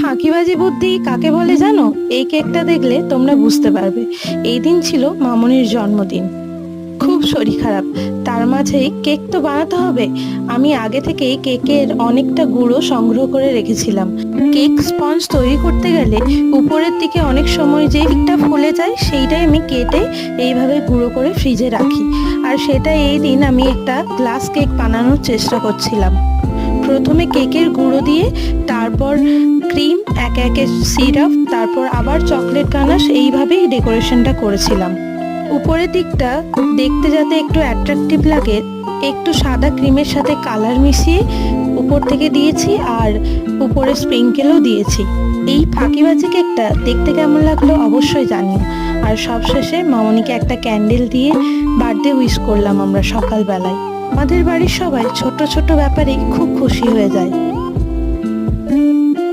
ফাঁকিবাজি বুদ্ধি কাকে বলে জানো? এই কেকটা দেখলে তোমরা বুঝতে পারবে। এই দিন ছিল মামনির জন্মদিন। খুব শরীর খারাপ, তার মাঝেই কেক তো বানাতে হবে। আমি আগে থেকেই কেকের অনেকটা গুঁড়ো সংগ্রহ করে রেখেছিলাম। কেক স্পঞ্জ তৈরি করতে গেলে উপরের দিকে অনেক সময় যে কেকটা ফুলে যায় সেইটাই আমি কেটে এইভাবে গুঁড়ো করে ফ্রিজে রাখি। আর সেটা এই দিন আমি একটা গ্লাস কেক বানানোর চেষ্টা করছিলাম। প্রথমে কেকের গুঁড়ো দিয়ে, তারপর ক্রিম, একে একে সিরাপ, তারপর আবার চকলেট গানাশ, এইভাবেই ডেকোরেশনটা করেছিলাম। উপরের দিকটা দেখতে যাতে একটু অ্যাট্রাকটিভ লাগে, একটু সাদা ক্রিমের সাথে কালার মিশিয়ে উপর থেকে দিয়েছি, আর উপরে স্প্রিঙ্কেলও দিয়েছি। এই ফাঁকিবাজি কেকটা দেখতে কেমন লাগলো অবশ্যই জানিও। আর সবশেষে মামনিকে একটা ক্যান্ডেল দিয়ে বার্থডে উইশ করলাম আমরা সকালবেলায়। আমাদের বাড়ির সবাই ছোট ছোট ব্যাপারেই খুব খুশি হয়ে যায়।